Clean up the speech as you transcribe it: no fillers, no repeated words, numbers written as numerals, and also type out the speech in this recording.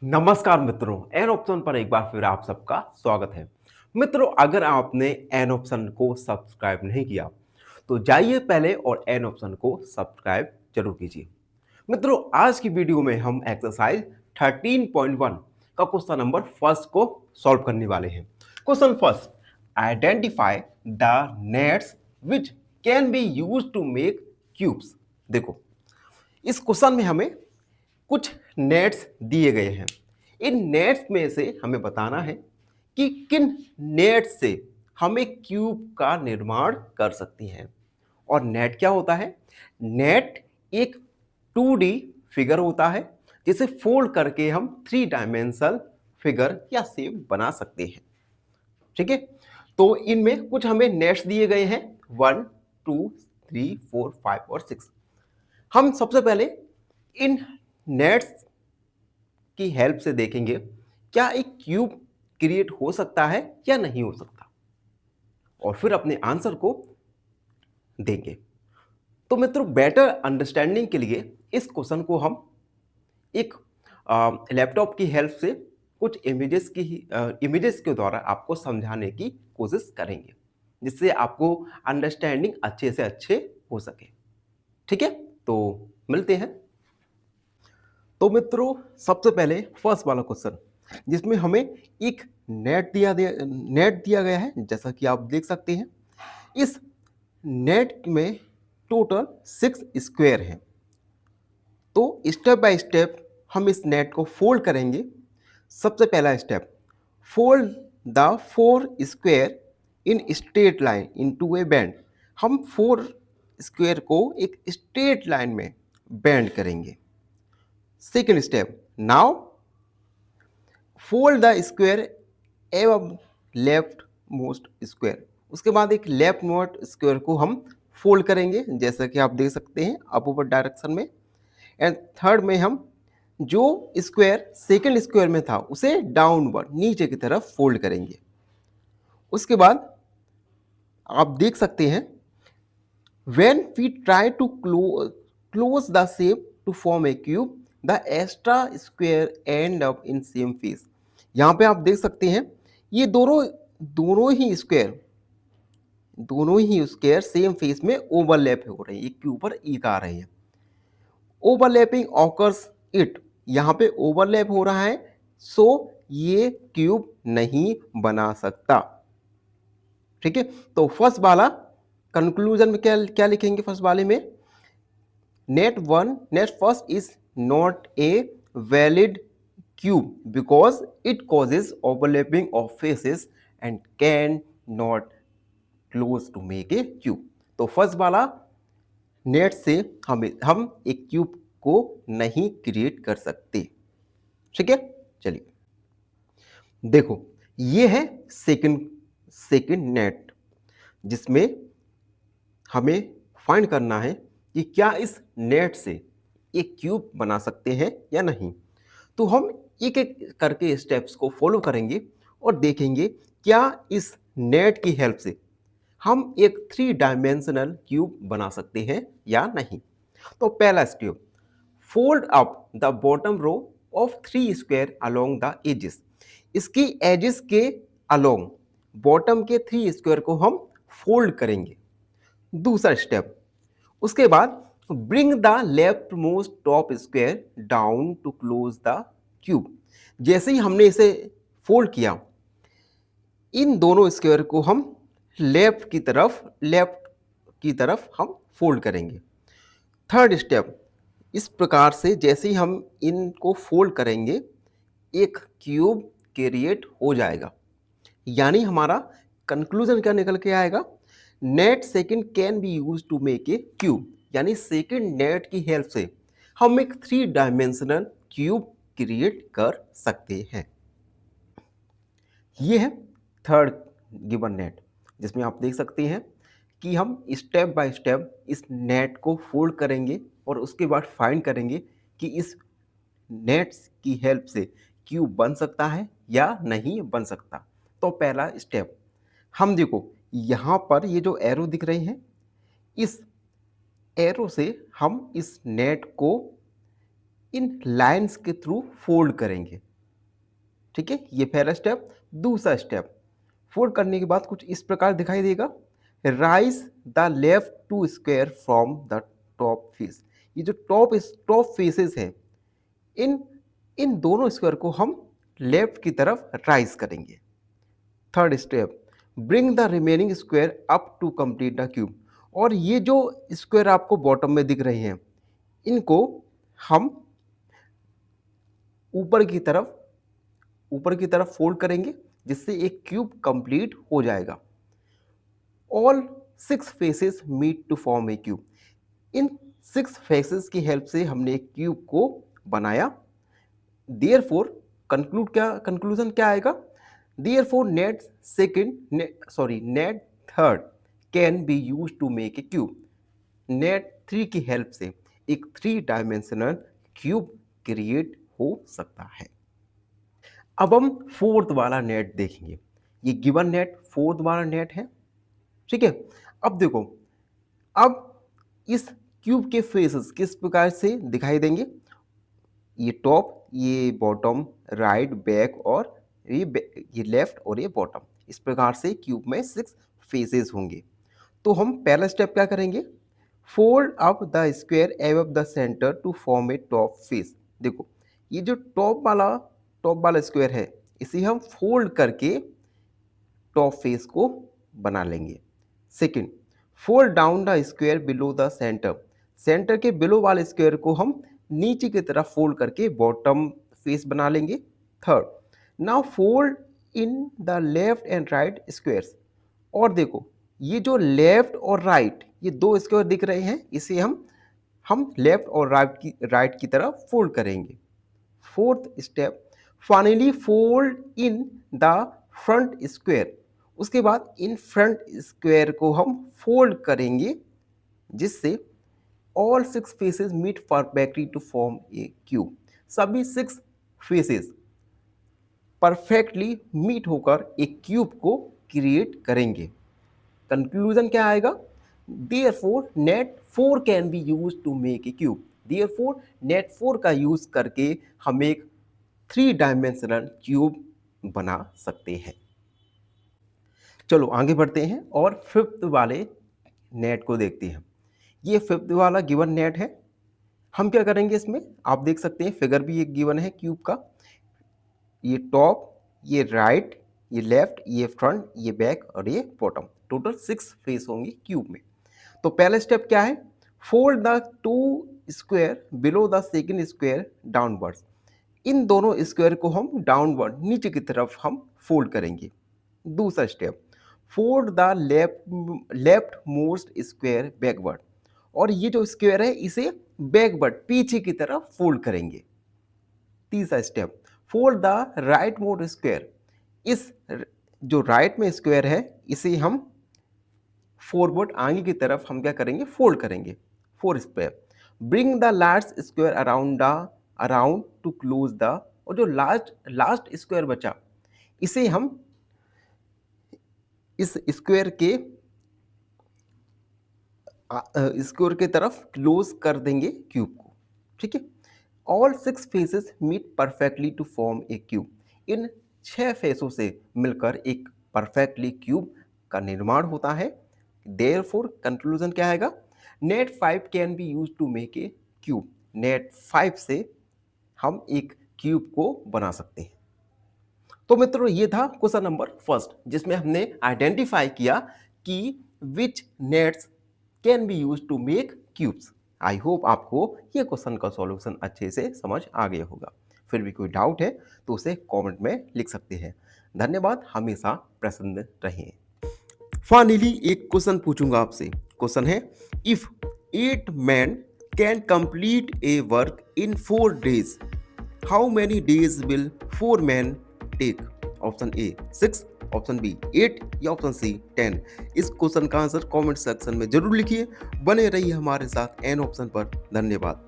नमस्कार मित्रों, an option पर एक बार फिर आप सबका स्वागत है। मित्रों, अगर आपने एन ऑप्शन को सब्सक्राइब नहीं किया तो जाइए पहले और एन ऑप्शन को सब्सक्राइब जरूर कीजिए। मित्रों, आज की वीडियो में हम एक्सरसाइज 13.1 का क्वेश्चन नंबर फर्स्ट को सॉल्व करने वाले हैं। Question first, identify the nets which can be use to make cubes. देखो, इस क्वेश्चन में हमें कुछ नेट्स दिए गए हैं। इन नेट्स में से हमें बताना है कि किन नेट्स से हम एक क्यूब का निर्माण कर सकते हैं। और नेट क्या होता है? नेट एक 2D फिगर होता है जिसे फोल्ड करके हम 3 डायमेंशनल फिगर या शेप बना सकते हैं। ठीक है, तो इनमें कुछ हमें नेट्स दिए गए हैं 1, 2, 3, 4, 5 और 6। हम सबसे पहले इन नेट्स की हेल्प से देखेंगे क्या एक क्यूब क्रिएट हो सकता है या नहीं हो सकता, और फिर अपने आंसर को देंगे। तो मित्रों, बेटर अंडरस्टैंडिंग के लिए इस क्वेश्चन को हम एक लैपटॉप की हेल्प से कुछ इमेजेस के द्वारा आपको समझाने की कोशिश करेंगे, जिससे आपको अंडरस्टैंडिंग अच्छे से अच्छे हो सके। ठीक है, तो मिलते हैं। तो मित्रों, सबसे पहले फर्स्ट वाला क्वेश्चन जिसमें हमें एक नेट दिया गया है, जैसा कि आप देख सकते हैं। इस नेट में टोटल 6 स्क्वायर हैं। तो स्टेप बाय स्टेप हम इस नेट को फोल्ड करेंगे। सबसे पहला step, fold the 4 square in straight line into A band. हम 4 स्क्वायर को एक स्ट्रेट लाइन में बैंड करेंगे। Second step, now fold the square एवं लेफ्ट मोस्ट स्क्वायर। उसके बाद एक लेफ्ट मोस्ट स्क्वायर को हम फोल्ड करेंगे, जैसा कि आप देख सकते हैं अपर डायरेक्शन में। एंड थर्ड में हम जो स्क्वायर सेकेंड स्क्वायर में था उसे डाउनवर्ड नीचे की तरफ फोल्ड करेंगे। उसके बाद आप देख सकते हैं when we try to close the shape to form a cube, the extra square end up in same face। यहाँ पे आप देख सकते हैं ये दोनों ही स्क्वायर सेम फेस में ओवरलैप हो रहे हैं, एक के ऊपर एक आ रहे हैं। ओवरलैपिंग ऑकर्स इट, यहाँ पे ओवरलैप हो रहा है, सो ये क्यूब नहीं बना सकता। ठीक है, तो फर्स्ट वाला कंक्लूजन में क्या क्या लिखेंगे? फर्स्ट वाले में net first is not a valid cube because it causes overlapping of faces and can not close to make a cube. तो फर्स्ट वाला नेट से हम एक क्यूब को नहीं क्रिएट कर सकते। ठीक है, चलिए देखो, ये है सेकंड नेट जिसमें हमें फाइंड करना है कि क्या इस नेट से एक क्यूब बना सकते हैं या नहीं। तो हम एक एक करके स्टेप्स को फॉलो करेंगे और देखेंगे क्या इस नेट की हेल्प से हम एक 3 डायमेंशनल क्यूब बना सकते हैं या नहीं। तो पहला step, fold up the bottom row of 3 square along the edges. इसकी एजेस के अलोंग बॉटम के 3 स्क्वायर को हम फोल्ड करेंगे। दूसरा स्टेप, उसके बाद bring the left most top square down to close the cube. जैसे ही हमने इसे फोल्ड किया, इन दोनों स्क्वायर को हम लेफ्ट की तरफ हम फोल्ड करेंगे। थर्ड स्टेप, इस प्रकार से जैसे ही हम इनको फोल्ड करेंगे एक क्यूब क्रिएट हो जाएगा। यानी हमारा कंक्लूजन क्या निकल के आएगा? Net second can be use to make a cube. यानी सेकंड नेट की हेल्प से हम एक 3 डायमेंशनल क्यूब क्रिएट कर सकते हैं। ये है थर्ड गिवन नेट, जिसमें आप देख सकते हैं कि हम स्टेप बाय स्टेप इस नेट को फोल्ड करेंगे और उसके बाद फाइंड करेंगे कि इस नेट्स की हेल्प से क्यूब बन सकता है या नहीं बन सकता। तो पहला स्टेप, हम देखो यहाँ पर ये जो एरो दिख रहे हैं, इस एरो से हम इस नेट को इन लाइंस के थ्रू फोल्ड करेंगे। ठीक है, ये पहला स्टेप। दूसरा स्टेप, फोल्ड करने के बाद कुछ इस प्रकार दिखाई देगा, rise the left two square from the top face. ये जो टॉप फेसेस है, इन इन दोनों स्क्वायर को हम लेफ्ट की तरफ राइज करेंगे। Third step, bring the remaining square up to complete the cube. और ये जो स्क्वायर आपको बॉटम में दिख रहे हैं, इनको हम ऊपर की तरफ फोल्ड करेंगे, जिससे एक क्यूब कंप्लीट हो जाएगा। All 6 faces meet to form a cube. इन 6 फेसेस की हेल्प से हमने एक क्यूब को बनाया। देयरफॉर कंक्लूजन क्या आएगा? Therefore net third can be used to make a cube. Net 3 की हेल्प से एक 3 डायमेंशनल क्यूब क्रिएट हो सकता है। अब हम फोर्थ वाला नेट देखेंगे। ये गिवन नेट फोर्थ वाला नेट है, ठीक है। अब देखो, अब इस क्यूब के फेसेस किस प्रकार से दिखाई देंगे? ये टॉप, ये बॉटम, राइट, बैक और ये लेफ्ट और ये बॉटम। इस प्रकार से क्यूब में 6 फेसेस होंगे। तो हम पहला स्टेप क्या करेंगे? Fold up the square above the centre to form a top face. देखो, ये जो टॉप वाला स्क्वायर है, इसे हम फोल्ड करके टॉप फेस को बना लेंगे। Second, fold down the square below the centre. Centre के बिलो वाले स्क्वायर को हम नीचे की तरफ फोल्ड करके बॉटम फेस बना लेंगे। Third, now fold in the left and right squares. और देखो, ये जो लेफ्ट और राइट, ये 2 स्क्वायर दिख रहे हैं, इसे हम लेफ्ट और राइट की तरफ फोल्ड करेंगे। Fourth step, finally fold in the front square. उसके बाद इन फ्रंट स्क्वायर को हम फोल्ड करेंगे, जिससे all 6 faces meet perfectly to form a cube. सभी 6 फेसेस परफेक्टली मीट होकर एक क्यूब को क्रिएट करेंगे। कंक्लूजन क्या आएगा? Therefore net 4 can be used to make a cube. Therefore net 4 का यूज करके हम एक 3 डायमेंशनल क्यूब बना सकते हैं। चलो आगे बढ़ते हैं और फिफ्थ वाले नेट को देखते हैं। ये फिफ्थ वाला गिवन नेट है। हम क्या करेंगे इसमें? आप देख सकते हैं, फिगर भी एक गिवन है क्यूब का। ये टॉप, ये राइट, ये लेफ्ट, ये फ्रंट, ये बैक और ये बॉटम। टोटल 6 फेस होंगे क्यूब में। तो पहला स्टेप क्या है? Fold the 2 square below the second square downwards. इन दोनों स्क्वायर को हम डाउनवर्ड, नीचे की तरफ हम फोल्ड करेंगे। दूसरा step, fold the left most square backward. और ये जो स्क्वायर है, इसे बैकवर्ड, पीछे की तरफ फोल्ड करेंगे। तीसरा step, fold the right most square. इस जो राइट में स्क्वायर है, इसे हम फॉरवर्ड, आगे की तरफ हम क्या करेंगे? फोल्ड करेंगे। Fourth step, bring the last square around two close the. और जो लास्ट स्क्वायर बचा, इसे हम इस स्क्वायर के तरफ क्लोज कर देंगे क्यूब को, ठीक है। All 6 faces meet perfectly to form a cube. इन 6 फेसों से मिलकर एक परफेक्टली क्यूब का निर्माण होता है। देयरफॉर कंक्लूजन क्या आएगा? Net 5 can be use to make a cube. Net 5 से हम एक क्यूब को बना सकते हैं। तो मित्रों, ये था क्वेश्चन नंबर फर्स्ट, जिसमें हमने आइडेंटिफाई किया कि which nets can be use to make cubes. I hope आपको ये क्वेश्चन का सॉल्यूशन अच्छे से समझ आ गया होगा। फिर भी कोई डाउट है तो उसे कमेंट में लिख सकते हैं। धन्यवाद, हमेशा प्रसन्न रहें। फाइनली एक क्वेश्चन पूछूंगा आपसे। क्वेश्चन है, if 8 men can complete a work in 4 days, how many days will 4 men take? Option A 6, option B 8 या ऑप्शन सी 10। इस क्वेश्चन का आंसर कमेंट सेक्शन में जरूर लिखिए। बने रहिए हमारे साथ एन ऑप्शन पर। धन्यवाद।